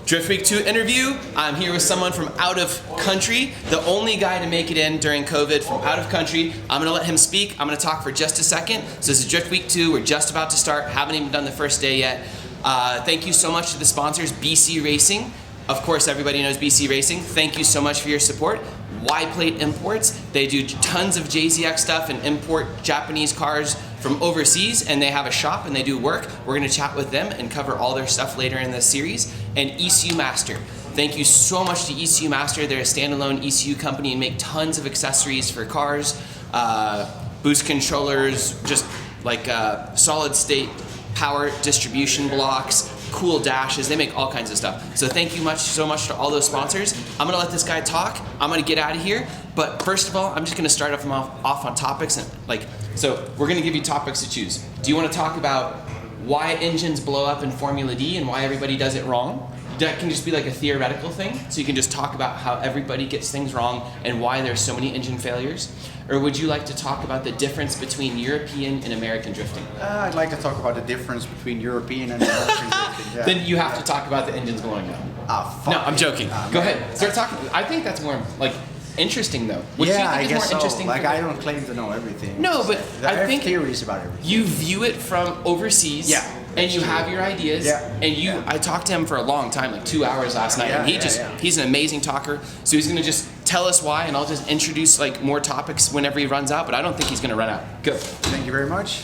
Drift Week 2 interview. I'm here with someone from out of country, the only guy to make it in during COVID from out of country. I'm gonna let him speak. I'm gonna talk for just a second. So this is Drift Week 2. We're just about to start. Haven't even done the first day yet. Thank you so much to the sponsors, BC Racing. Of course, everybody knows BC Racing. Thank you so much for your support. Y-Plate Imports. They do tons of JZX stuff and import Japanese cars from overseas, and they have a shop and they do work. We're gonna chat with them and cover all their stuff later in this series. And ECU Master. Thank you so much to ECU Master. They're a standalone ECU company and make tons of accessories for cars, boost controllers, just like solid state power distribution blocks, cool dashes. They make all kinds of stuff. So thank you so much to all those sponsors. I'm gonna let this guy talk. I'm gonna get out of here. But first of all, I'm just gonna start off on topics and so we're gonna give you topics to choose. Do you wanna talk about why engines blow up in Formula D and why everybody does it wrong? That can just be like a theoretical thing, so you can just talk about how everybody gets things wrong and why there's so many engine failures. Or would you like to talk about the difference between European and American drifting? I'd like to talk about the difference between European and American drifting. Yeah. Then you have to talk about the engines blowing up. Fuck. No, I'm joking. Go ahead, start talking. I think that's more interesting though. What yeah, do you think I is guess more interesting? so. Like I don't claim to know everything. No, but I I have think theories about everything. you view it from overseas. Yeah. And you have your ideas. Yeah. And I talked to him for a long time, like 2 hours last night, and he's an amazing talker. So he's gonna just tell us why, and I'll just introduce more topics whenever he runs out, but I don't think he's gonna run out. Go. Thank you very much.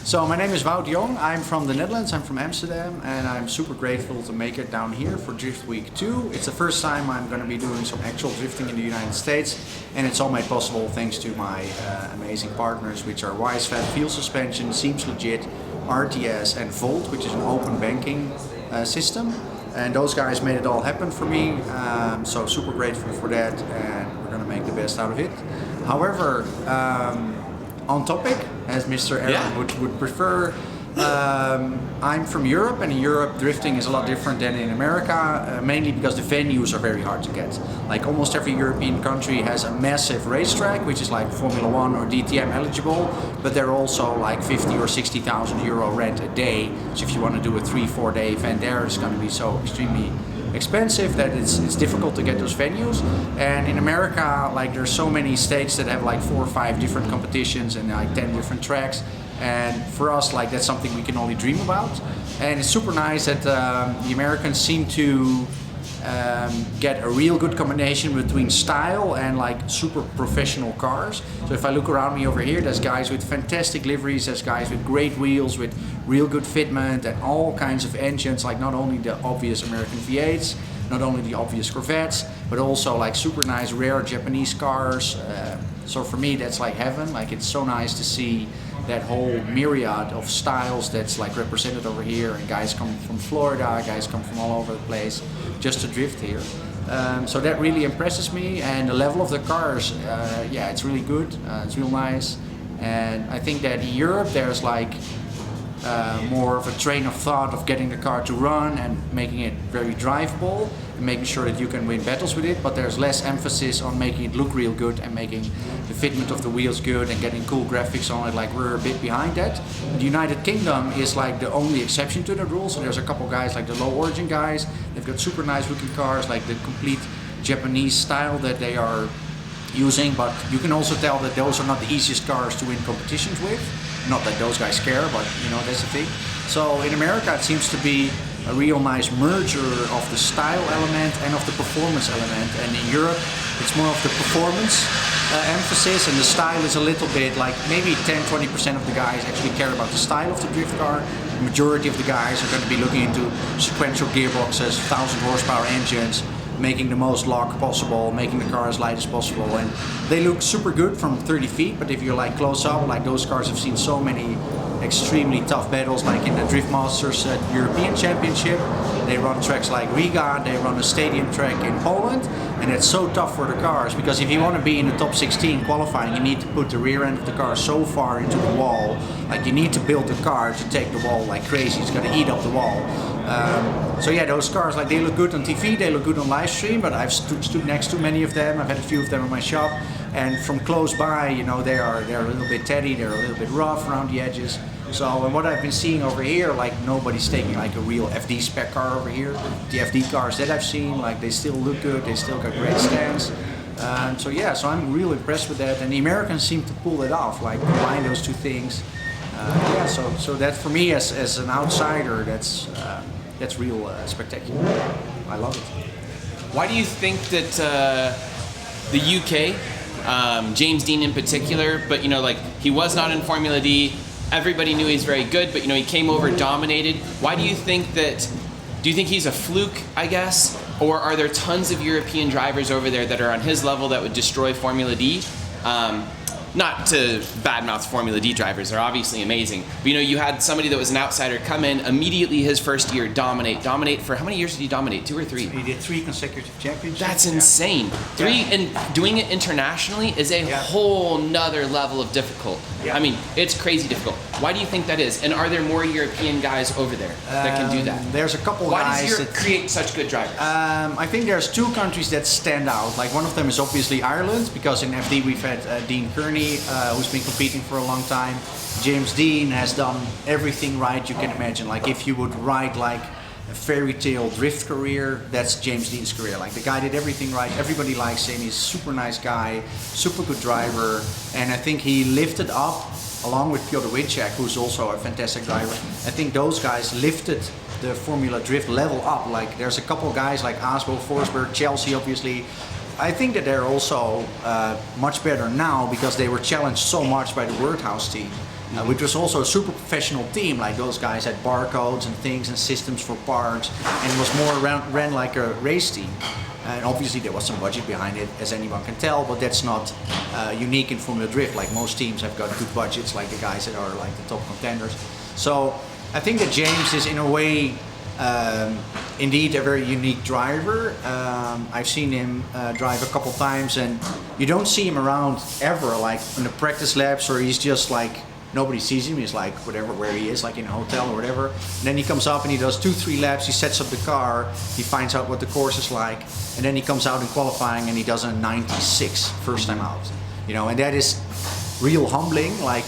So my name is Wout Young. I'm from the Netherlands. I'm from Amsterdam, and I'm super grateful to make it down here for Drift Week 2. It's the first time I'm going to be doing some actual drifting in the United States, and it's all made possible thanks to my amazing partners, which are WiseFat, Field Suspension, Seems Legit, RTS, and Volt, which is an open banking system. And those guys made it all happen for me, so super grateful for that, and we're going to make the best out of it. However, on topic, as Mr. Aaron would prefer, I'm from Europe, and in Europe drifting is a lot different than in America, mainly because the venues are very hard to get. Like almost every European country has a massive racetrack, which is like Formula 1 or DTM eligible, but they're also like 50 or 60,000 euro rent a day. So if you want to do a 3-4 day event there, it's going to be so extremely expensive that it's difficult to get those venues. And in America, there's so many states that have 4 or 5 different competitions and 10 different tracks, and for us that's something we can only dream about. And it's super nice that the Americans seem to get a real good combination between style and super professional cars. So if I look around me over here, there's guys with fantastic liveries, there's guys with great wheels, with real good fitment and all kinds of engines, not only the obvious American V8s, not only the obvious Corvettes, but also super nice rare Japanese cars. So for me that's heaven. It's so nice to see that whole myriad of styles that's represented over here, and guys come from Florida, guys come from all over the place just to drift here. So that really impresses me, and the level of the cars, it's really good, it's real nice. And I think that in Europe there's more of a train of thought of getting the car to run and making it very drivable and making sure that you can win battles with it, but there's less emphasis on making it look real good and making the fitment of the wheels good and getting cool graphics on it. We're a bit behind that. The United Kingdom is the only exception to the rule, so there's a couple guys the low origin guys, they've got super nice looking cars, the complete Japanese style that they are using, but you can also tell that those are not the easiest cars to win competitions with. Not that those guys care, but that's the thing. So in America it seems to be a real nice merger of the style element and of the performance element, and in Europe it's more of the performance emphasis, and the style is a little bit maybe 10-20% of the guys actually care about the style of the drift car. The majority of the guys are going to be looking into sequential gearboxes, 1,000 horsepower engines, making the most lock possible, making the car as light as possible, and they look super good from 30 feet, but if you're close up, those cars have seen so many extremely tough battles, in the Drift Masters European Championship. They run tracks like Riga, they run a stadium track in Poland, and it's so tough for the cars, because if you want to be in the top 16 qualifying, you need to put the rear end of the car so far into the wall, you need to build the car to take the wall like crazy, it's going to eat up the wall. So those cars, they look good on TV, they look good on live stream, but I've stood next to many of them, I've had a few of them in my shop, and from close by, they're a little bit tatty, they're a little bit rough around the edges. So, and what I've been seeing over here, like nobody's taking like a real FD spec car over here. The FD cars that I've seen, like they still look good, they still got great stands. So yeah, so I'm real impressed with that, and the Americans seem to pull it off, like combine those two things. Yeah, so that for me as an outsider, that's real spectacular. I love it. Why do you think that the UK, James Dean in particular, but you know, like he was not in Formula D. Everybody knew he's very good, but you know, he came over, dominated. Why do you think that? Do you think he's a fluke, I guess, or are there tons of European drivers over there that are on his level that would destroy Formula D? Not to badmouth Formula D drivers, they're obviously amazing. But you know, you had somebody that was an outsider come in, immediately his first year, dominate for how many years did he dominate? 2 or 3? He did 3 consecutive championships. That's insane. Yeah. 3, and doing it internationally is a whole nother level of difficult. Yeah. I mean, it's crazy difficult. Why do you think that is? And are there more European guys over there that can do that? There's a couple Why guys does Europe create such good drivers? I think there's 2 countries that stand out. Like one of them is obviously Ireland, because in FD we've had Dean Kearney, who's been competing for a long time. James Dean has done everything right you can imagine. Like if you would write like a fairy tale drift career, that's James Dean's career. Like the guy did everything right. Everybody likes him. He's a super nice guy, super good driver, and I think he lifted up, along with Piotr Witczak, who's also a fantastic driver. I think those guys lifted the Formula Drift level up. Like there's a couple guys like Asbo, Forsberg, Chelsea, obviously. I think that they're also much better now because they were challenged so much by the Wordhouse team, which was also a super professional team. Like those guys had barcodes and things and systems for parts, and it was more ran like a race team. And obviously there was some budget behind it, as anyone can tell, but that's not unique in Formula Drift. Like most teams have got good budgets, like the guys that are like the top contenders. So I think that James is in a way indeed a very unique driver. I've seen him drive a couple times, and you don't see him around ever, like in the practice laps, or he's just like, nobody sees him. He's like whatever, where he is, like in a hotel or whatever. And then he comes up and he does 2-3 laps, he sets up the car, he finds out what the course is like, and then he comes out in qualifying and he does a 96 first time out. You know, and that is real humbling. Like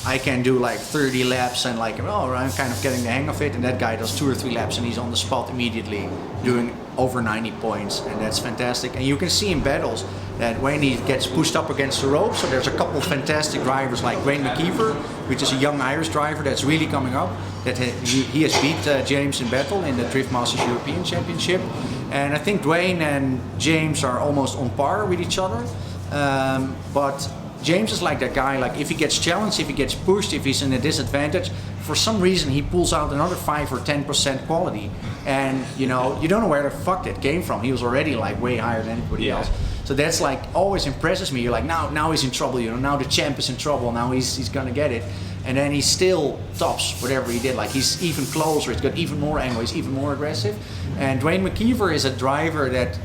I can do like 30 laps and like, oh, I'm kind of getting the hang of it, and that guy does 2 or 3 laps and he's on the spot immediately doing over 90 points, and that's fantastic. And you can see in battles that when he gets pushed up against the rope, so there's a couple of fantastic drivers like Dwayne McKeever, which is a young Irish driver that's really coming up, that he has beat James in battle in the Drift Masters European Championship. And I think Dwayne and James are almost on par with each other, but James is like that guy, like if he gets challenged, if he gets pushed, if he's in a disadvantage, for some reason he pulls out another 5 or 10% quality. And you know, you don't know where the fuck that came from. He was already like way higher than anybody else. So that's like always impresses me. You're like, now he's in trouble, you know, now the champ is in trouble, now he's gonna get it. And then he still tops whatever he did. Like he's even closer, it's got even more angle, he's even more aggressive. And Dwayne McKeever is a driver that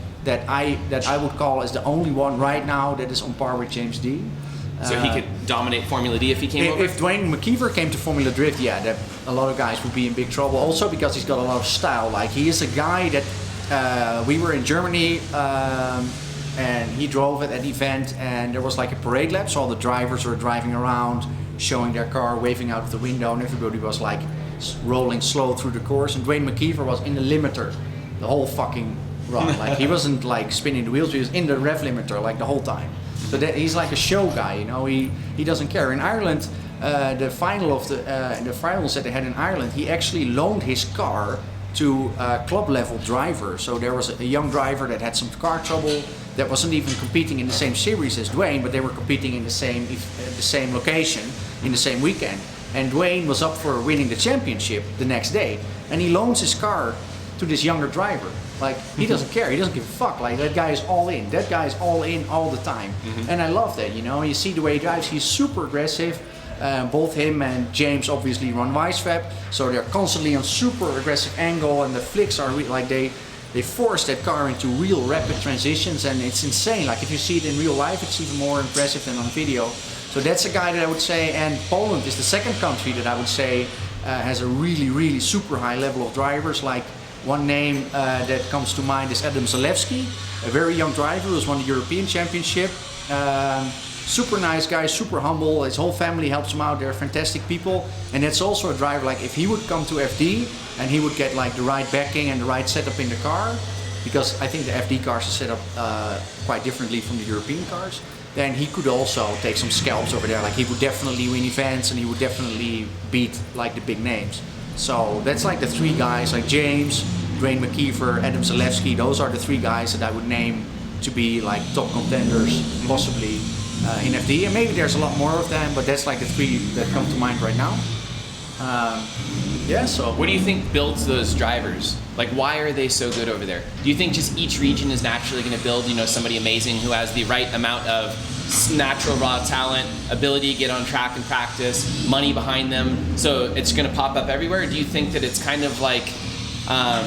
I would call as the only one right now that is on par with James Dean. So he could dominate Formula D if he came over? If Dwayne McKeever came to Formula Drift, yeah, that a lot of guys would be in big trouble. Also because he's got a lot of style. Like he is a guy that we were in Germany and he drove at an event, and there was like a parade lap, so all the drivers were driving around, showing their car, waving out of the window, and everybody was like rolling slow through the course. And Dwayne McKeever was in the limiter the whole fucking run. Like he wasn't like spinning the wheels, he was in the rev limiter like the whole time. So that he's like a show guy, you know. He doesn't care. In Ireland, the finals that they had in Ireland, he actually loaned his car to a club level driver. So there was a young driver that had some car trouble, that wasn't even competing in the same series as Dwayne, but they were competing in the same location in the same weekend. And Dwayne was up for winning the championship the next day, and he loans his car to this younger driver. Like he doesn't care, he doesn't give a fuck. Like that guy is all in. That guy is all in all the time. And I love that, you know. You see the way he drives, he's super aggressive. Both him and James obviously run Wisefab, so they're constantly on super aggressive angle, and the flicks are like they force that car into real rapid transitions, and it's insane. Like if you see it in real life, it's even more impressive than on video. So that's a guy that I would say, and Poland is the second country that I would say has a really super high level of drivers. Like one name that comes to mind is Adam Zalewski, a very young driver who's won the European Championship. super nice guy, super humble. His whole family helps him out. They're fantastic people. And it's also a driver, like if he would come to FD and he would get like the right backing and the right setup in the car, because I think the FD cars are set up quite differently from the European cars, then he could also take some scalps over there. Like he would definitely win events and he would definitely beat like the big names. So that's like the three guys, like James, Dwayne McKeever, Adam Zalewski. Those are the three guys that I would name to be like top contenders, possibly in FD. And maybe there's a lot more of them, but that's like the three that come to mind right now. Yeah, so. What do you think builds those drivers? Like, why are they so good over there? Do you think just each region is naturally going to build, somebody amazing who has the right amount of natural raw talent, ability to get on track and practice, money behind them, so it's going to pop up everywhere? Or do you think that it's kind of like, how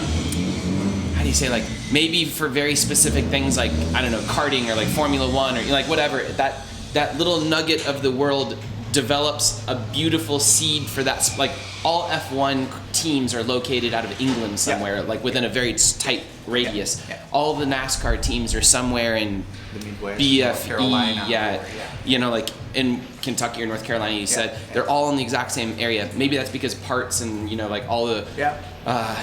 do you say, like maybe for very specific things like, I don't know, karting or like Formula One or like whatever, that little nugget of the world develops a beautiful seed for that. Like all F1 teams are located out of England somewhere, like within a very tight radius. All the NASCAR teams are somewhere in the Midwest, BFE, North Carolina, like in Kentucky or North Carolina. You said they're all in the exact same area. Maybe that's because parts and like all the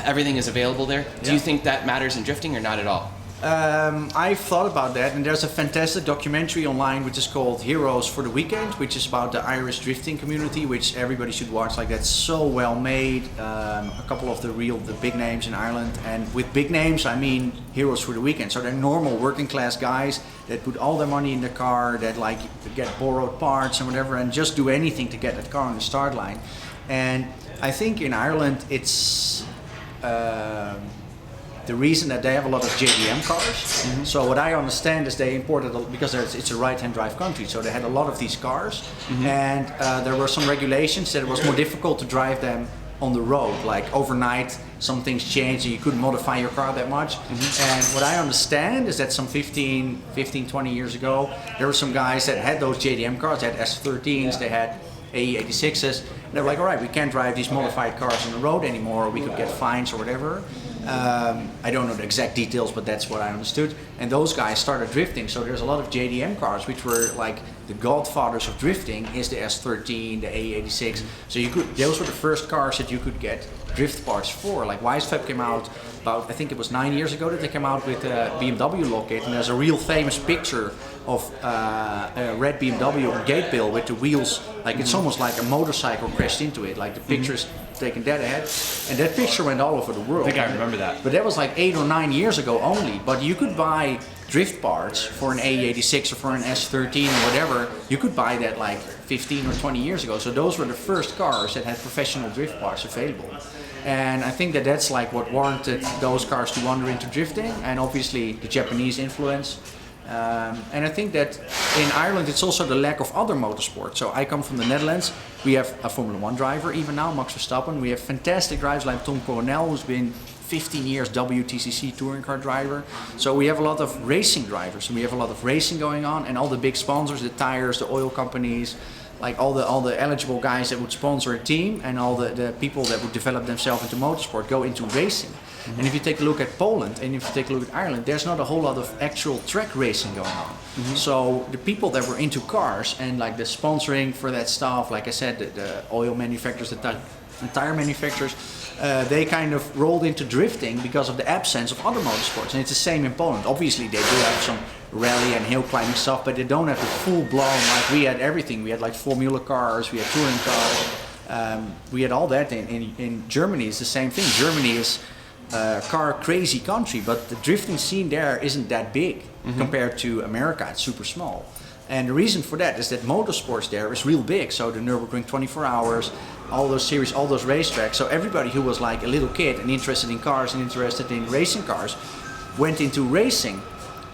everything is available there. Do you think that matters in drifting or not at all? I've thought about that, and there's a fantastic documentary online which is called Heroes for the Weekend, which is about the Irish drifting community, which everybody should watch. Like, that's so well made. A couple of the big names in Ireland, and with big names I mean Heroes for the Weekend. So they're normal working class guys that put all their money in the car, that like get borrowed parts and whatever, and just do anything to get that car on the start line. And I think in Ireland it's the reason that they have a lot of JDM cars. So what I understand is they imported, because it's a right-hand drive country, so they had a lot of these cars, and there were some regulations that it was more difficult to drive them on the road. Like overnight, some things changed and you couldn't modify your car that much. And what I understand is that some 15, 20 years ago, there were some guys that had those JDM cars, they had S13s, they had AE86s, and they were like, all right, we can't drive these modified cars on the road anymore, or we could get fines or whatever. I don't know the exact details, but that's what I understood. And those guys started drifting. So there's a lot of JDM cars, which were like the godfathers of drifting, is the S13, the A86. So those were the first cars that you could get drift parts for. Like Wisefab came out about, I think it was 9 years ago that they came out with a BMW locket, and there's a real famous picture of a red BMW gate bill with the wheels, like it's almost like a motorcycle crashed into it. Like the picture's taken dead ahead, and that picture went all over the world. I think I remember that. But that was like 8 or 9 years ago only. But you could buy drift parts for an A86 or for an S13 or whatever. You could buy that like 15 or 20 years ago. So those were the first cars that had professional drift parts available. And I think that that's like what warranted those cars to wander into drifting, and obviously the Japanese influence. And I think that in Ireland it's also the lack of other motorsports. So I come from the Netherlands. We have a Formula 1 driver even now, Max Verstappen. We have fantastic drivers like Tom Coronel, who's been 15 years WTCC touring car driver. So we have a lot of racing drivers, and we have a lot of racing going on, and all the big sponsors, the tires, the oil companies, like all the eligible guys that would sponsor a team, and all the people that would develop themselves into motorsport go into racing. And if you take a look at Poland and if you take a look at Ireland, there's not a whole lot of actual track racing going on. So the people that were into cars and like the sponsoring for that stuff, like I said, the oil manufacturers, the tire manufacturers, they kind of rolled into drifting because of the absence of other motorsports. And it's the same in Poland. Obviously they do have some rally and hill climbing stuff, but they don't have the full blown, like we had everything. We had like Formula cars, we had touring cars, we had all that. In Germany it's the same thing. Germany is car crazy country, but the drifting scene there isn't that big compared to America. It's super small, and the reason for that is that motorsports there is real big. So the Nürburgring 24 hours, all those series, all those racetracks. So everybody who was like a little kid and interested in cars and interested in racing cars went into racing.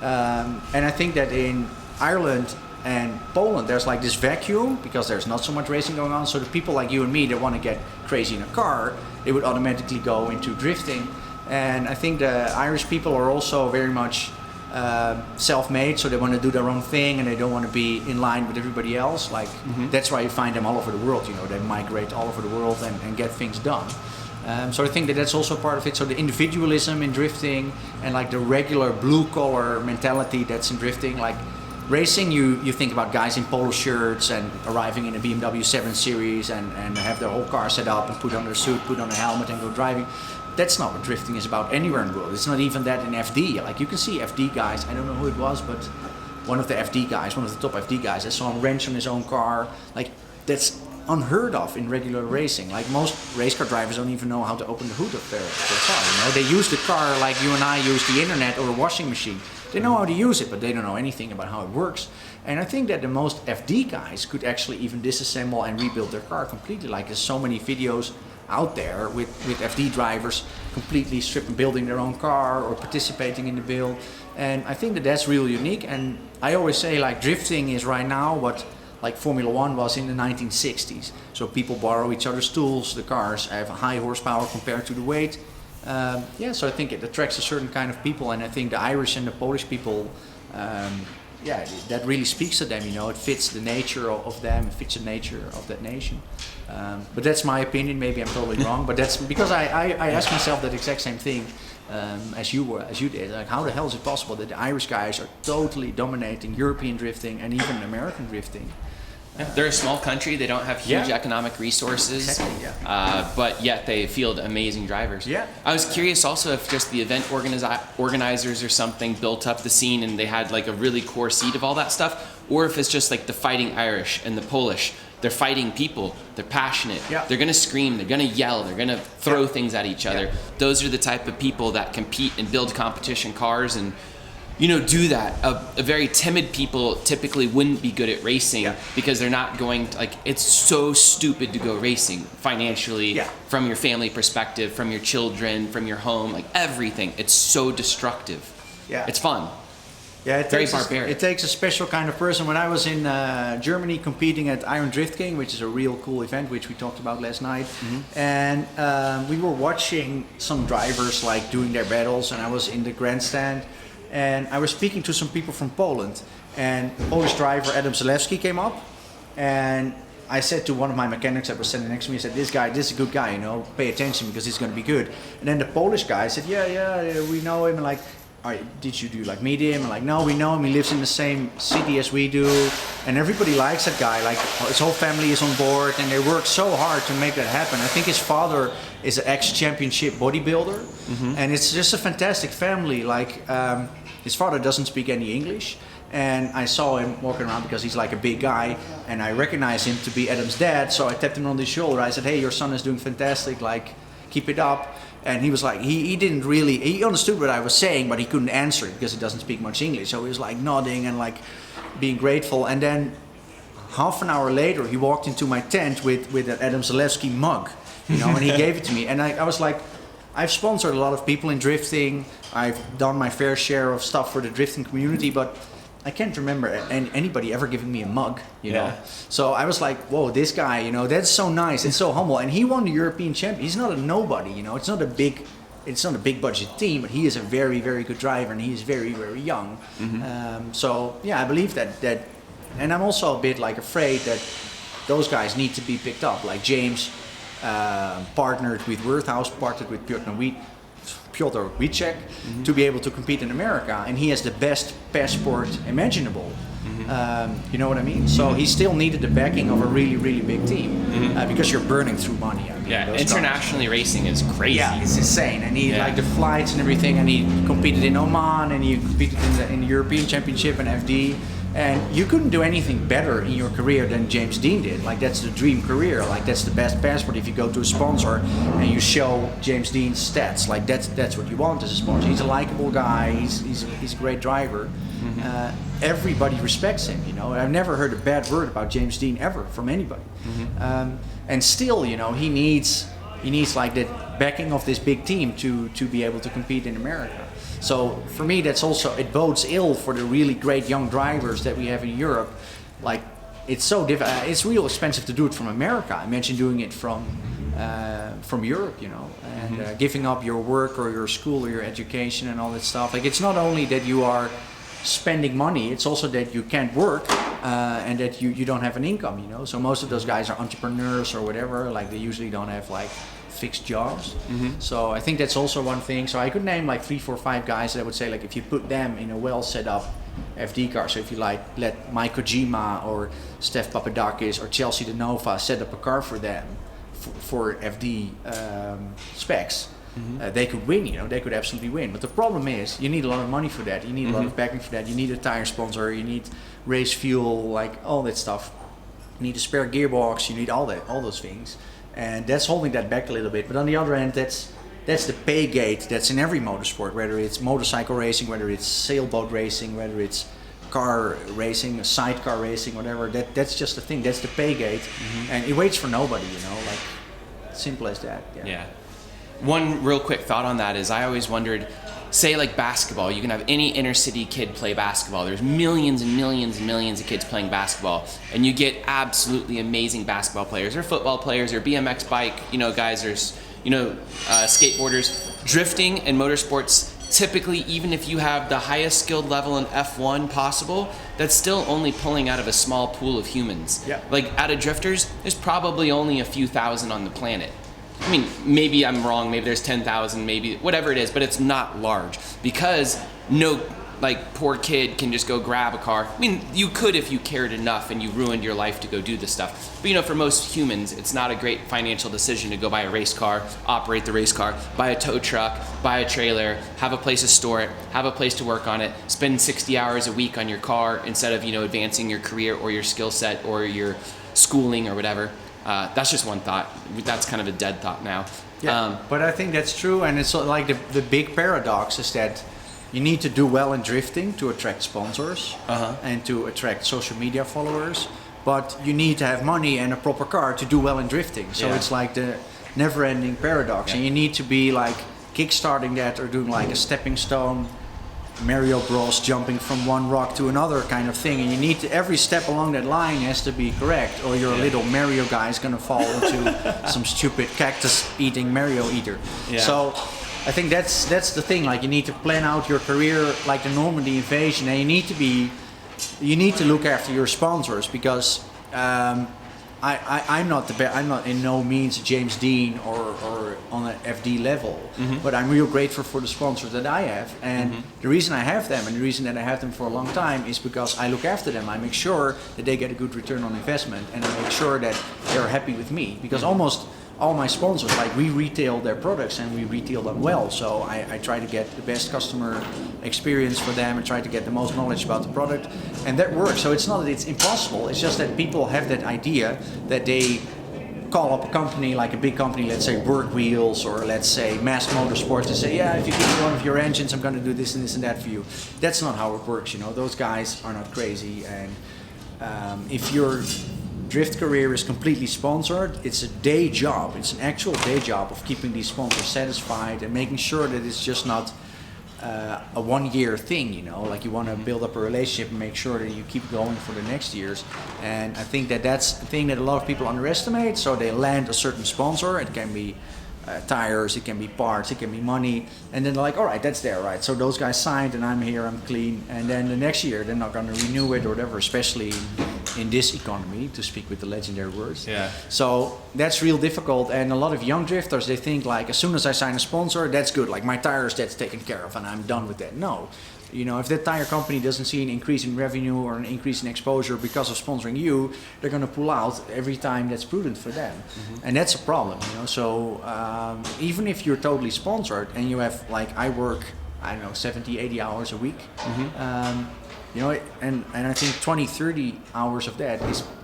And I think that in Ireland and Poland there's like this vacuum because there's not so much racing going on. So the people like you and me that want to get crazy in a car, they would automatically go into drifting. And I think the Irish people are also very much self-made, so they want to do their own thing and they don't want to be in line with everybody else. Like that's why you find them all over the world. They migrate all over the world and get things done. So I think that that's also part of it. So the individualism in drifting and like the regular blue-collar mentality that's in drifting, like racing, you think about guys in polo shirts and arriving in a BMW 7 Series and have their whole car set up and put on their suit, put on a helmet and go driving. That's not what drifting is about anywhere in the world. It's not even that in FD. Like you can see FD guys, I don't know who it was, but one of the FD guys, one of the top FD guys, I saw him wrench on his own car. Like that's unheard of in regular racing. Like most race car drivers don't even know how to open the hood of their car. You know, they use the car like you and I use the internet or a washing machine. They know how to use it, but they don't know anything about how it works. And I think that the most FD guys could actually even disassemble and rebuild their car completely. Like there's so many videos out there with FD drivers completely stripping, building their own car or participating in the build. And I think that that's really unique. And I always say like drifting is right now what like Formula One was in the 1960s. So people borrow each other's tools, the cars have a high horsepower compared to the weight. So I think it attracts a certain kind of people, and I think the Irish and the Polish people, that really speaks to them, you know, it fits the nature of them, it fits the nature of that nation. But that's my opinion, maybe I'm totally wrong, but that's because I ask myself that exact same thing as you did, like how the hell is it possible that the Irish guys are totally dominating European drifting and even American drifting? They're a small country. They don't have huge economic resources, exactly, but yet they field amazing drivers. Yeah. I was curious also if just the event organizers or something built up the scene and they had like a really core seed of all that stuff, or if it's just like the fighting Irish and the Polish. They're fighting people. They're passionate. Yeah. They're gonna scream. They're gonna yell. They're gonna throw things at each other. Those are the type of people that compete and build competition cars and, you know, do that. A very timid people typically wouldn't be good at racing because they're not going to, like, it's so stupid to go racing financially, from your family perspective, from your children, from your home, like everything. It's so destructive. Yeah. It's fun. Yeah, Very barbaric. It takes a special kind of person. When I was in Germany competing at Iron Drift King, which is a real cool event, which we talked about last night, and we were watching some drivers like doing their battles, and I was in the grandstand, and I was speaking to some people from Poland, and the Polish driver Adam Zalewski came up, and I said to one of my mechanics that was standing next to me, I said, this is a good guy, you know, pay attention because he's going to be good. And then the Polish guy said, yeah, we know him, and like, all right, did you like meet him? And like, no, we know him. He lives in the same city as we do, and everybody likes that guy. Like his whole family is on board, and they work so hard to make that happen. I think his father is an ex-championship bodybuilder, and it's just a fantastic family. Like his father doesn't speak any English, and I saw him walking around because he's like a big guy, and I recognized him to be Adam's dad. So I tapped him on the shoulder. I said, hey, your son is doing fantastic. Like, keep it up. And he was like, he didn't really, he understood what I was saying, but he couldn't answer it because he doesn't speak much English. So he was like nodding and like being grateful. And then half an hour later, he walked into my tent with an Adam Zalewski mug, you know, and he gave it to me. And I was like, I've sponsored a lot of people in drifting. I've done my fair share of stuff for the drifting community, but I can't remember anybody ever giving me a mug, you know. So I was like, whoa, this guy, you know, that's so nice. It's so humble. And he won the European champion. He's not a nobody, you know. It's not a big budget team, but he is a very, very good driver, and he is very, very young. So yeah, I believe that, and I'm also a bit like afraid that those guys need to be picked up. Like James partnered with Wirthaus, partnered with Piotr Wicek to be able to compete in America, and he has the best passport imaginable. You know what I mean? So he still needed the backing of a really, really big team because you're burning through money. I mean, internationally racing is crazy. Yeah, it's insane, and he like the flights and everything, and he competed in Oman, and he competed in the European Championship and FD. And you couldn't do anything better in your career than James Dean did. Like that's the dream career. Like that's the best passport if you go to a sponsor and you show James Dean's stats. Like that's what you want as a sponsor. He's a likable guy. He's a great driver. Everybody respects him. You know, I've never heard a bad word about James Dean ever from anybody. And still, you know, he needs like that backing of this big team to be able to compete in America. So for me, that's also, it bodes ill for the really great young drivers that we have in Europe. Like it's it's real expensive to do it from America. Imagine doing it from Europe, you know, and giving up your work or your school or your education and all that stuff. Like it's not only that you are spending money, it's also that you can't work and that you don't have an income, you know. So most of those guys are entrepreneurs or whatever. Like they usually don't have like fixed jobs. So I think that's also one thing. So I could name like 3, 4, 5 guys that I would say, like, if you put them in a well set up FD car, so if you like let Mike Kojima or Steph Papadakis or Chelsea De Nova set up a car for them for FD specs, they could win, they could absolutely win. But the problem is, you need a lot of money for that. You need a lot of backing for that. You need a tire sponsor. You need race fuel, like all that stuff. You need a spare gearbox. You need all those things, and that's holding that back a little bit. But on the other hand, that's the pay gate that's in every motorsport, whether it's motorcycle racing, whether it's sailboat racing, whether it's car racing, sidecar racing, whatever. That's just the thing. That's the pay gate, and it waits for nobody. Like simple as that. Yeah. One real quick thought on that is I always wondered, say like basketball, you can have any inner city kid play basketball. There's millions and millions and millions of kids playing basketball, and you get absolutely amazing basketball players or football players or BMX bike, guys, there's, skateboarders. Drifting and motorsports, typically, even if you have the highest skilled level in F1 possible, that's still only pulling out of a small pool of humans. Yeah. Like out of drifters, there's probably only a few thousand on the planet. I mean, maybe I'm wrong, maybe there's 10,000, maybe whatever it is, but it's not large because no, poor kid can just go grab a car. I mean, you could if you cared enough and you ruined your life to go do this stuff. But for most humans, it's not a great financial decision to go buy a race car, operate the race car, buy a tow truck, buy a trailer, have a place to store it, have a place to work on it, spend 60 hours a week on your car instead of, advancing your career or your skill set or your schooling or whatever. That's just one thought. That's kind of a dead thought now. Yeah, but I think that's true, and it's like the big paradox is that you need to do well in drifting to attract sponsors and to attract social media followers, but you need to have money and a proper car to do well in drifting. So it's like the never-ending paradox, and you need to be like kickstarting that or doing like a stepping stone, Mario Bros, jumping from one rock to another kind of thing, and you need to, every step along that line has to be correct, or your little Mario guy is gonna fall into some stupid cactus eating Mario eater. So I think that's the thing, like you need to plan out your career like the Normandy invasion, and you need to look after your sponsors, because I'm not in no means James Dean or on an FD level, but I'm real grateful for the sponsors that I have, and the reason I have them and the reason that I have them for a long time is because I look after them. I make sure that they get a good return on investment, and I make sure that they're happy with me, because almost all my sponsors, like, we retail their products and we retail them well, so I try to get the best customer experience for them and try to get the most knowledge about the product, and that works. So it's not that it's impossible, it's just that people have that idea that they call up a company, like a big company, let's say Work Wheels or let's say Mass Motorsports, and say, yeah, if you give me one of your engines, I'm going to do this and this and that for you. That's not how it works, those guys are not crazy, and if your drift career is completely sponsored, it's a day job, it's an actual day job of keeping these sponsors satisfied and making sure that it's just not a one-year thing, like you want to build up a relationship and make sure that you keep going for the next years. And I think that that's the thing that a lot of people underestimate. So they land a certain sponsor, it can be tires, it can be parts, it can be money, and then they're like, all right, that's there, right? So those guys signed and I'm here, I'm clean, and then the next year they're not going to renew it or whatever, especially in this economy, to speak with the legendary words. Yeah. So that's real difficult, and a lot of young drifters, they think like, as soon as I sign a sponsor, that's good, like my tires, that's taken care of and I'm done with that. No. If that tire company doesn't see an increase in revenue or an increase in exposure because of sponsoring you, they're going to pull out every time that's prudent for them. And that's a problem, So even if you're totally sponsored and you have, like, I work, 70, 80 hours a week, and I think 20, 30 hours of that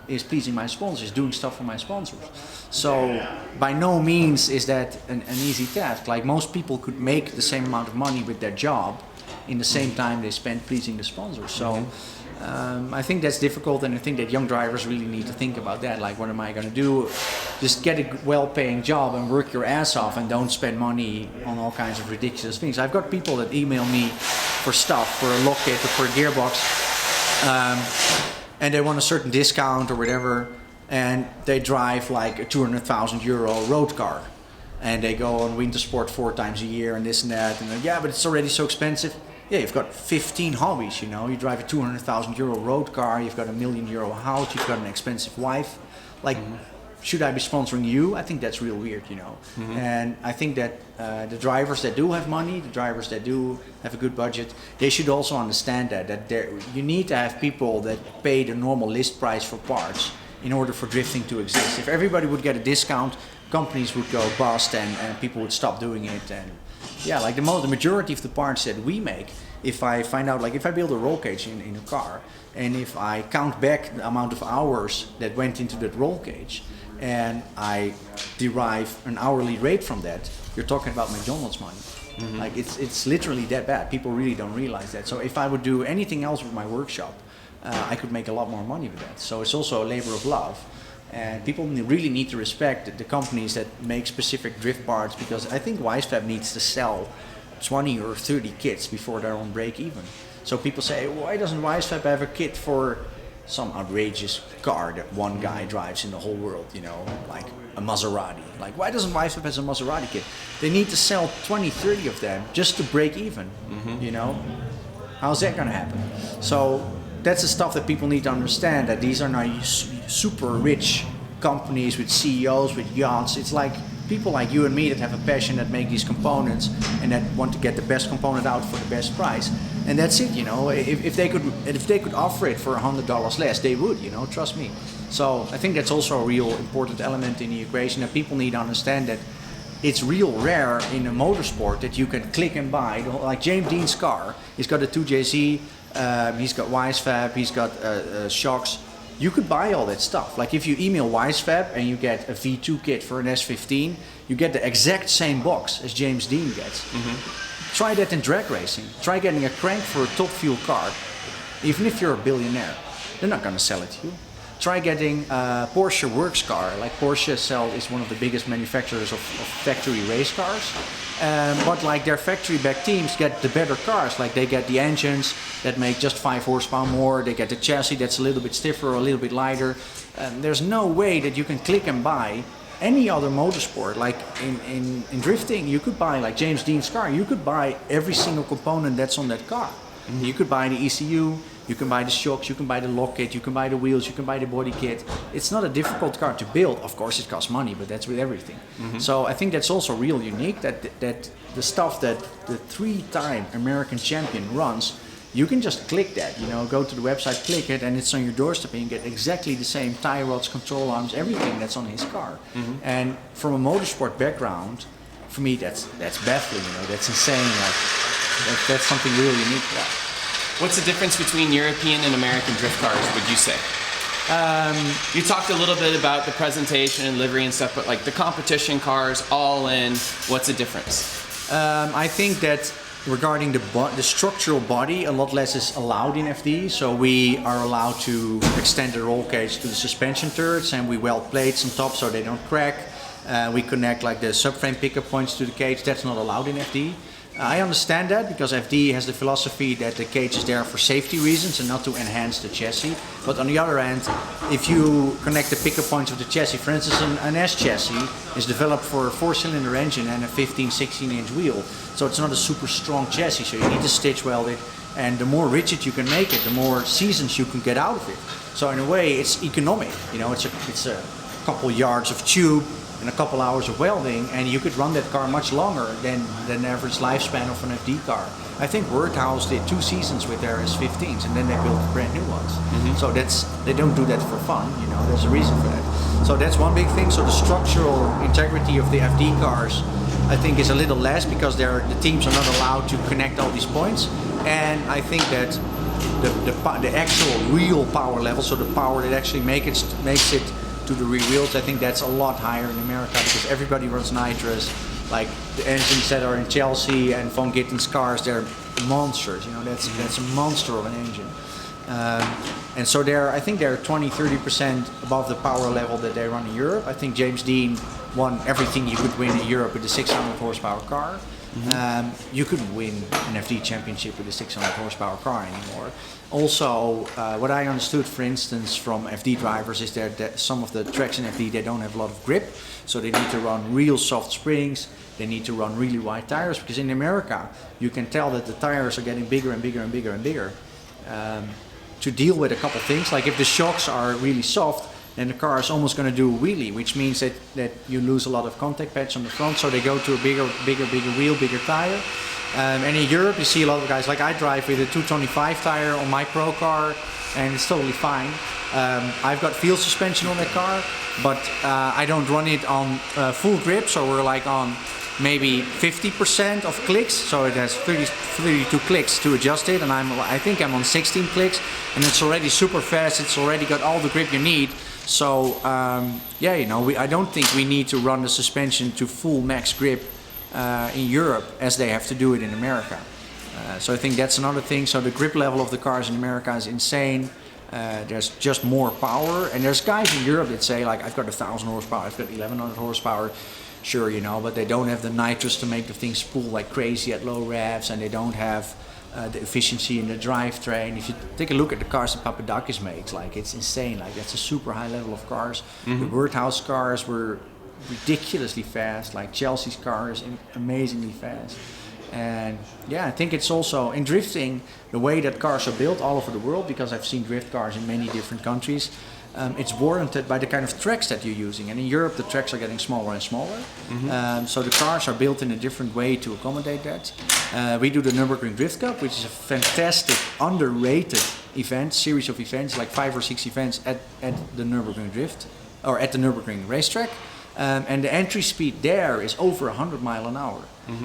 is pleasing my sponsors, doing stuff for my sponsors. So by no means is that an easy task. Like, most people could make the same amount of money with their job in the same time they spend pleasing the sponsors. So I think that's difficult, and I think that young drivers really need to think about that. Like, what am I going to do? Just get a well-paying job and work your ass off, and don't spend money on all kinds of ridiculous things. I've got people that email me for stuff, for a lock kit or for a gearbox, and they want a certain discount or whatever, and they drive like a 200,000 euro road car. And they go on winter sport 4 times a year and this and that, and yeah, but it's already so expensive. Yeah, you've got 15 hobbies, You drive a 200,000 euro road car, you've got a €1 million house, you've got an expensive wife. Like, should I be sponsoring you? I think that's real weird, you know. And I think that the drivers that do have money, the drivers that do have a good budget, they should also understand that you need to have people that pay the normal list price for parts in order for drifting to exist. If everybody would get a discount, companies would go bust and people would stop doing it. And yeah, like the majority of the parts that we make, if I find out, like if I build a roll cage in a car, and if I count back the amount of hours that went into that roll cage, and I derive an hourly rate from that, you're talking about McDonald's money. Like it's literally that bad. People really don't realize that. So if I would do anything else with my workshop, I could make a lot more money with that. So it's also a labor of love. And people really need to respect the companies that make specific drift parts, because I think Wisefab needs to sell 20 or 30 kits before they're on break even. So people say, why doesn't Wisefab have a kit for some outrageous car that one guy drives in the whole world, you know, like a Maserati? Like, why doesn't Wisefab have a Maserati kit? They need to sell 20, 30 of them just to break even, you know? How's that gonna happen? So that's the stuff that people need to understand, that these are not super rich companies with CEOs, with yachts. It's like people like you and me that have a passion, that make these components and that want to get the best component out for the best price. And that's it, you know. If they could offer it for $100 less, they would, you know, trust me. So I think that's also a real important element in the equation, that people need to understand that it's real rare in a motorsport that you can click and buy. Like James Dean's car, he's got a 2JZ, he's got Wisefab, he's got shocks. You could buy all that stuff. Like if you email Wisefab and you get a V2 kit for an S15, you get the exact same box as James Dean gets. Try that in drag racing. Try getting a crank for a top fuel car. Even if you're a billionaire, they're not gonna sell it to you. Try getting a Porsche works car. Like Porsche is one of the biggest manufacturers of factory race cars. But like their factory back teams get the better cars. Like they get the engines that make just 5 horsepower more. They get the chassis that's a little bit stiffer or a little bit lighter. There's no way that you can click and buy any other motorsport. Like in drifting, you could buy like James Dean's car. You could buy every single component that's on that car. You could buy the ECU, you can buy the shocks, you can buy the lock kit, you can buy the wheels, you can buy the body kit. It's not a difficult car to build. Of course it costs money, but that's with everything. So I think that's also real unique, that the stuff that the 3-time American champion runs, you can just click that, you know, go to the website, click it, and it's on your doorstep, and you get exactly the same tie rods, control arms, everything that's on his car. And from a motorsport background, for me that's baffling, you know, that's insane. Like that's something really unique. Yeah. What's the difference between European and American drift cars, would you say? You talked a little bit about the presentation and livery and stuff, but like the competition cars, all in, what's the difference? I think that regarding the structural body, a lot less is allowed in FD. So we are allowed to extend the roll cage to the suspension turrets, and we weld plates on top so they don't crack. We connect like the subframe pickup points to the cage. That's not allowed in FD. I understand that, because FD has the philosophy that the cage is there for safety reasons and not to enhance the chassis. But on the other hand, if you connect the pickup points of the chassis, for instance, an S chassis is developed for a 4-cylinder engine and a 15-16 inch wheel. So it's not a super strong chassis, so you need to stitch weld it. And the more rigid you can make it, the more seasons you can get out of it. So in a way, it's economic. You know, it's a couple yards of tube and a couple hours of welding, and you could run that car much longer than the average lifespan of an FD car. I think Wordhouse did 2 seasons with their S15s, and then they built brand new ones. So they don't do that for fun, you know, there's a reason for that. So that's one big thing. So the structural integrity of the FD cars, I think, is a little less, because the teams are not allowed to connect all these points. And I think that the actual real power level, so the power that actually makes it to the rear wheels, I think that's a lot higher in America, because everybody runs nitrous. Like the engines that are in Chelsea and Von Gitten's cars, they're monsters. You know, that's a monster of an engine. And so I think they're 20-30% above the power level that they run in Europe. I think James Dean won everything you could win in Europe with a 600 horsepower car. You couldn't win an FD championship with a 600 horsepower car anymore. Also, what I understood, for instance, from FD drivers is that some of the tracks in FD, they don't have a lot of grip, so they need to run real soft springs, they need to run really wide tires, because in America you can tell that the tires are getting bigger and bigger and bigger and bigger. To deal with a couple things, like if the shocks are really soft, then the car is almost going to do a wheelie, which means that you lose a lot of contact pads on the front, so they go to a bigger wheel, bigger tire. And in Europe, you see a lot of guys, like I drive with a 225 tire on my Pro car, and it's totally fine. I've got field suspension on that car, but I don't run it on full grip, so we're like on maybe 50% of clicks, so it has 32 clicks to adjust it, and I think I'm on 16 clicks, and it's already super fast. It's already got all the grip you need. So yeah, you know, I don't think we need to run the suspension to full max grip in Europe as they have to do it in America. So I think that's another thing. So the grip level of the cars in America is insane. There's just more power, and there's guys in Europe that say like, I've got 1,000 horsepower, I've got 1,100 horsepower. Sure, you know, but they don't have the nitrous to make the thing spool like crazy at low revs, and they don't have the efficiency in the drivetrain. If you take a look at the cars that Papadakis makes, like, it's insane. Like, that's a super high level of cars. The Birdhouse cars were ridiculously fast, like Chelsea's cars, amazingly fast. And yeah, I think it's also in drifting, the way that cars are built all over the world, because I've seen drift cars in many different countries. It's warranted by the kind of tracks that you're using, and in Europe the tracks are getting smaller and smaller. So the cars are built in a different way to accommodate that. We do the Nürburgring Drift Cup, which is a fantastic, underrated event, series of events, like 5 or 6 events at the Nürburgring Drift, or at the Nürburgring racetrack. And the entry speed there is over 100 miles an hour.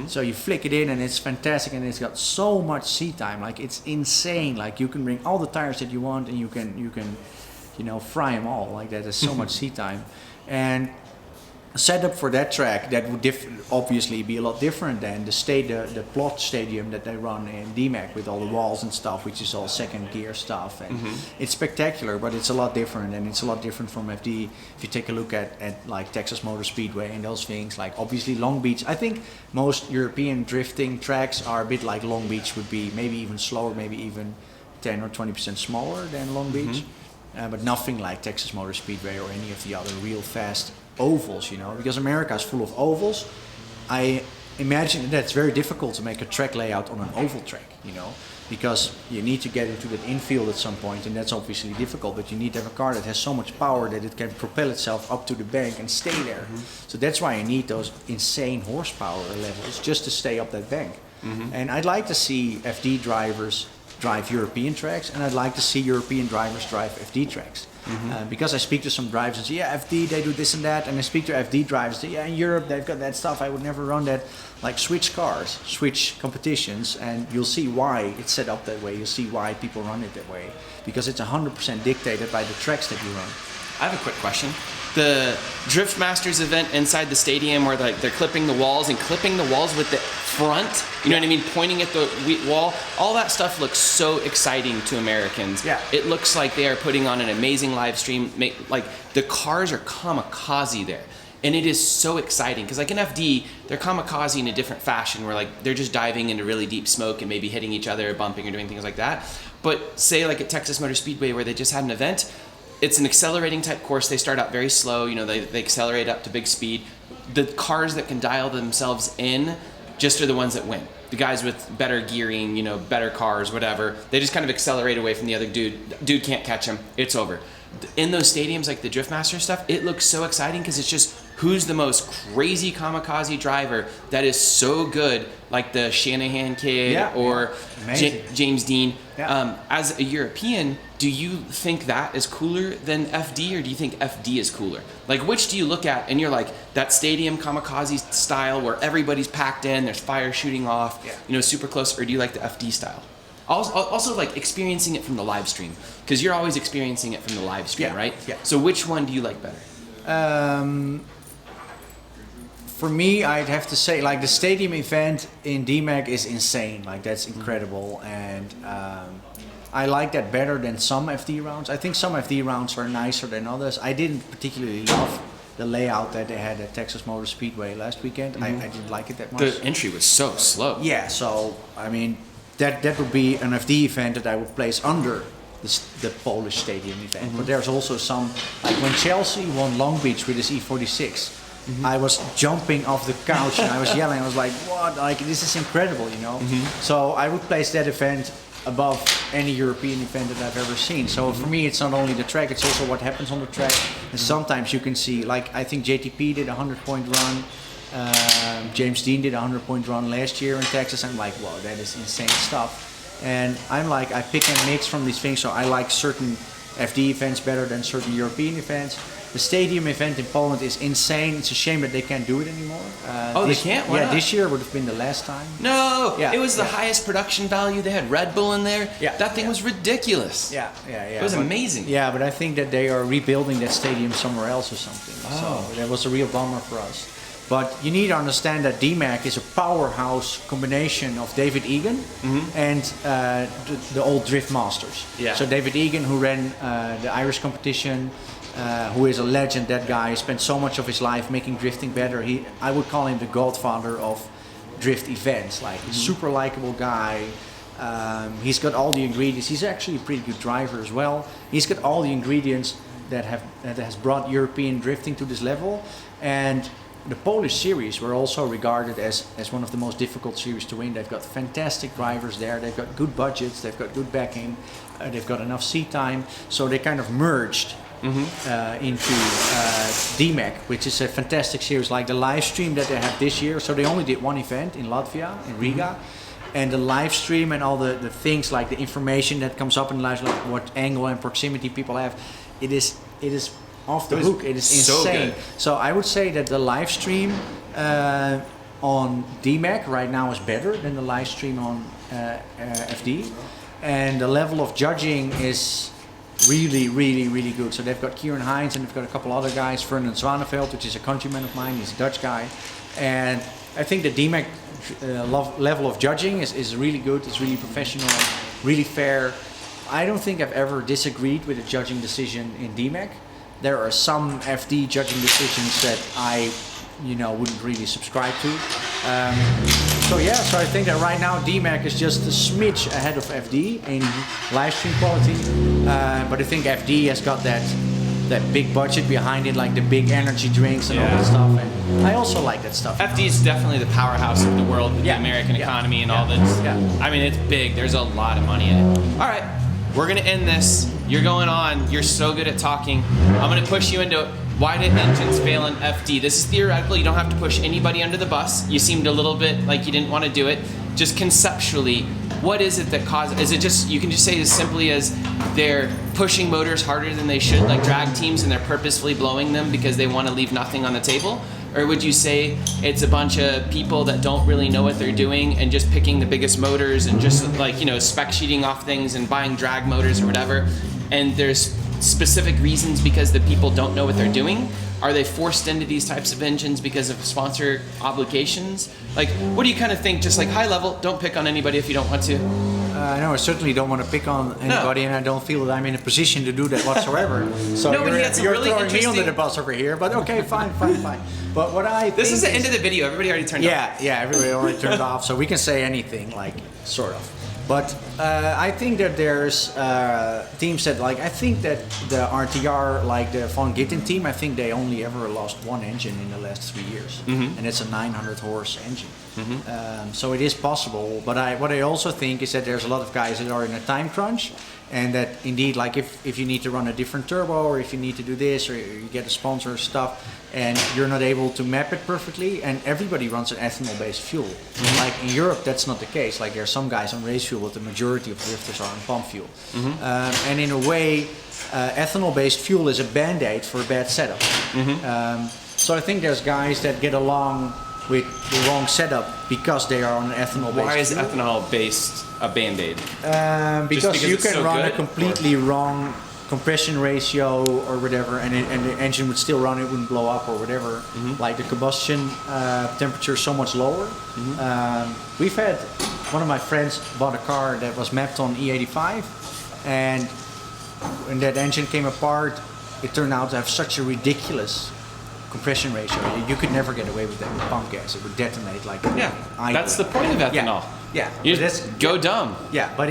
So you flick it in and it's fantastic, and it's got so much seat time, like it's insane. Like you can bring all the tires that you want, and you can you know, fry them all. Like that. There's so much seat time, and setup for that track that would obviously be a lot different than the plot stadium that they run in DMACC with all the walls and stuff, which is all second gear stuff, and it's spectacular, but it's a lot different, and it's a lot different from FD. If you take a look at like Texas Motor Speedway and those things, like obviously Long Beach, I think most European drifting tracks are a bit like Long Beach would be, maybe even slower, maybe even 10 or 20% smaller than Long Beach, but nothing like Texas Motor Speedway or any of the other real fast ovals, you know, because America is full of ovals. I imagine that it's very difficult to make a track layout on an oval track, you know, because you need to get into that infield at some point, and that's obviously difficult, but you need to have a car that has so much power that it can propel itself up to the bank and stay there. So that's why you need those insane horsepower levels just to stay up that bank. And I'd like to see FD drivers drive European tracks, and I'd like to see European drivers drive FD tracks. Because I speak to some drivers and say, yeah, FD, they do this and that, and I speak to FD drivers, say, yeah, in Europe they've got that stuff, I would never run that. Like, switch cars, switch competitions, and you'll see why it's set up that way. You'll see why people run it that way, because it's 100% dictated by the tracks that you run. I have a quick question. The Drift Masters event inside the stadium, where they're clipping the walls with the front, you know what I mean, pointing at the wall, all that stuff looks so exciting to Americans. Yeah. It looks like they are putting on an amazing live stream. Like, the cars are kamikaze there. And it is so exciting, because like in FD, they're kamikaze in a different fashion, where like they're just diving into really deep smoke and maybe hitting each other or bumping or doing things like that. But say like at Texas Motor Speedway, where they just had an event, it's an accelerating type course. They start out very slow, you know, they accelerate up to big speed. The cars that can dial themselves in just are the ones that win. The guys with better gearing, you know, better cars, whatever, they just kind of accelerate away from the other dude. Dude can't catch them, it's over. In those stadiums, like the Drift Master stuff, it looks so exciting, because it's just who's the most crazy kamikaze driver that is so good, like the Shanahan kid or James Dean. As a European, do you think that is cooler than FD, or do you think FD is cooler? Like, which do you look at and you're like, that stadium kamikaze style where everybody's packed in, there's fire shooting off, you know, super close, or do you like the FD style? Also, like experiencing it from the live stream, because you're always experiencing it from the live stream, right? Yeah. So which one do you like better? For me, I'd have to say, like, the stadium event in DMACC is insane. Like, that's incredible, and I like that better than some FD rounds. I think some FD rounds are nicer than others. I didn't particularly love the layout that they had at Texas Motor Speedway last weekend. I didn't like it that much. The entry was so slow. Yeah, so I mean, that would be an FD event that I would place under the Polish stadium event. But there's also some, like when Chelsea won Long Beach with his E46, I was jumping off the couch and I was yelling. I was like, "What? Like this is incredible, you know?" So I would place that event above any European event that I've ever seen. So for me, it's not only the track; it's also what happens on the track. And sometimes you can see, like I think JTP did a 100-point run. James Dean did a 100-point run last year in Texas. I'm like, wow, that is insane stuff. And I'm like, I pick and mix from these things. So I like certain FD events better than certain European events. The stadium event in Poland is insane. It's a shame that they can't do it anymore. They can't? Why not? This year would have been the last time. No, it was the highest production value. They had Red Bull in there. That thing was ridiculous. It was amazing. Yeah, but I think that they are rebuilding that stadium somewhere else or something. So that was a real bummer for us. But you need to understand that DMACC is a powerhouse combination of David Egan and the old Drift Masters. So David Egan, who ran the Irish competition, who is a legend. That guy spent so much of his life making drifting better. I would call him the godfather of drift events. Like super likable guy. He's got all the ingredients. He's actually a pretty good driver as well. He's got all the ingredients that has brought European drifting to this level. And the Polish series were also regarded as one of the most difficult series to win. They've got fantastic drivers there. They've got good budgets. They've got good backing. They've got enough seat time. So they kind of merged into DMACC, which is a fantastic series. Like the live stream that they have this year. So they only did one event in Latvia, in Riga. And the live stream and all the things like the information that comes up in live, like what angle and proximity people have, it is off the hook. It is insane. So I would say that the live stream on DMACC right now is better than the live stream on FD, and the level of judging is really, really, really good. So they've got Kieran Hines and they've got a couple other guys, Fernand Zwaneveld, which is a countryman of mine. He's a Dutch guy, and I think the DMACC level of judging is really good. It's really professional, really fair. I don't think I've ever disagreed with a judging decision in DMACC. There are some FD judging decisions that I, wouldn't really subscribe to. So I think that right now DMACC is just a smidge ahead of FD in live stream quality. But I think FD has got that big budget behind it, like the big energy drinks and all that stuff. And I also like that stuff. FD is definitely the powerhouse of the world, the American economy and all that. I mean, it's big. There's a lot of money in it. All right. We're gonna end this. You're going on. You're so good at talking. I'm gonna push you into why did engines fail in FD? This is theoretical. You don't have to push anybody under the bus. You seemed a little bit like you didn't want to do it. Just conceptually, what is it that causes? Is it just you can just say as simply as they're pushing motors harder than they should, like drag teams, and they're purposefully blowing them because they want to leave nothing on the table? Or would you say it's a bunch of people that don't really know what they're doing and just picking the biggest motors and just spec sheeting off things and buying drag motors or whatever, and there's specific reasons because the people don't know what they're doing? Are they forced into these types of engines because of sponsor obligations? Like, what do you kind of think, just like high level, don't pick on anybody if you don't want to? No, I certainly don't want to pick on anybody, and I don't feel that I'm in a position to do that whatsoever. So you're really throwing me under the bus over here, but okay, fine. But what I This is the end of the video. Everybody already turned off. Yeah, everybody already turned off, so we can say anything, like, sort of. But I think that there's teams that, like, I think that the RTR, like the Von Gitten team, I think they only ever lost one engine in the last 3 years. And it's a 900 horse engine. So it is possible, but what I also think is that there's a lot of guys that are in a time crunch, and that indeed, like if you need to run a different turbo, or if you need to do this, or you get a sponsor stuff, and you're not able to map it perfectly, and everybody runs an ethanol-based fuel. Like in Europe, that's not the case. Like there are some guys on race fuel, but the majority of drifters are on pump fuel. And in a way, ethanol-based fuel is a band-aid for a bad setup. So I think there's guys that get along with the wrong setup because they are on an ethanol-based fuel. Why is ethanol-based a band-aid? Because you can run a completely wrong compression ratio or whatever, and the engine would still run, it wouldn't blow up or whatever. Like the combustion temperature is so much lower. We've had, one of my friends bought a car that was mapped on E85, and when that engine came apart, it turned out to have such a ridiculous compression ratio. You could never get away with that with pump gas. It would detonate like that's the point of ethanol. You just go dumb. But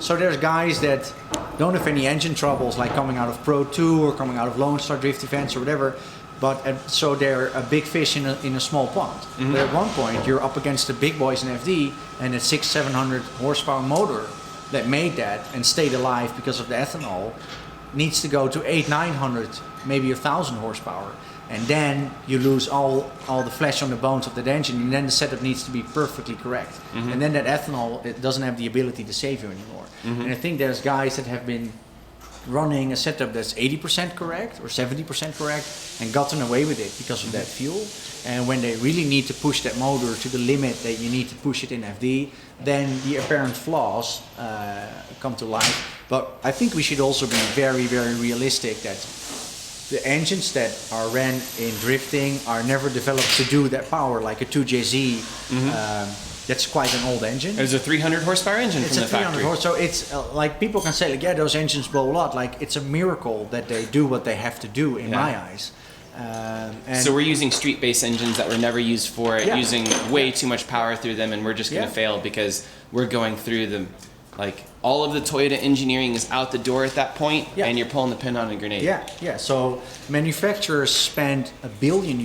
so there's guys that don't have any engine troubles, like coming out of Pro 2 or coming out of Lone Star Drift events or whatever, But so they're a big fish in a small pond. But at one point, you're up against the big boys in FD, and a 600-700 horsepower motor that made that and stayed alive because of the ethanol needs to go to 800-900, maybe 1,000 horsepower. And then you lose all the flesh on the bones of that engine, and then the setup needs to be perfectly correct. And then that ethanol, it doesn't have the ability to save you anymore. And I think there's guys that have been running a setup that's 80% correct or 70% correct and gotten away with it because of that fuel. And when they really need to push that motor to the limit that you need to push it in FD, then the apparent flaws come to light. But I think we should also be very, very realistic that the engines that are ran in drifting are never developed to do that power, like a 2JZ. That's quite an old engine. It's a 300 horsepower engine It's from a the 300 factory. horse, so it's like people can say like, yeah, those engines blow a lot. Like it's a miracle that they do what they have to do in my eyes. And So we're using street-based engines that were never used for it, using way too much power through them, and we're just going to fail because we're going through them. Like all of the Toyota engineering is out the door at that point, and you're pulling the pin on a grenade. Yeah. So manufacturers spend €1 billion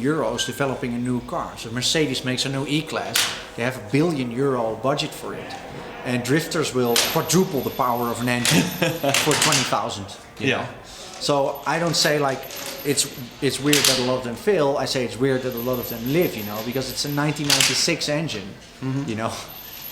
developing a new car. So Mercedes makes a new E-Class. They have €1 billion budget for it, and drifters will quadruple the power of an engine for 20,000. You know? So I don't say like it's weird that a lot of them fail. I say it's weird that a lot of them live. You know, because it's a 1996 engine. You know.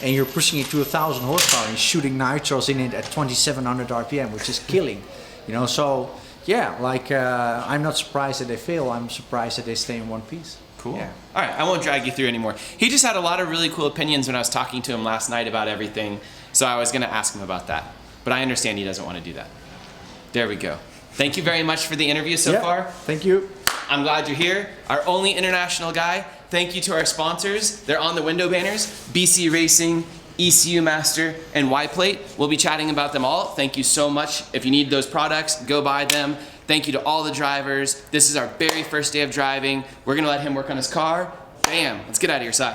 And you're pushing it to 1,000 horsepower and shooting nitros in it at 2,700 RPM, which is killing, you know. So yeah, like I'm not surprised that they fail. I'm surprised that they stay in one piece. Cool. Yeah. All right, I won't drag you through anymore. He just had a lot of really cool opinions when I was talking to him last night about everything, so I was going to ask him about that. But I understand he doesn't want to do that. There we go. Thank you very much for the interview so far. Thank you. I'm glad you're here. Our only international guy. Thank you to our sponsors. They're on the window banners. BC Racing, ECU Master, and Y-Plate. We'll be chatting about them all. Thank you so much. If you need those products, go buy them. Thank you to all the drivers. This is our very first day of driving. We're gonna let him work on his car. Bam, let's get out of here, Si.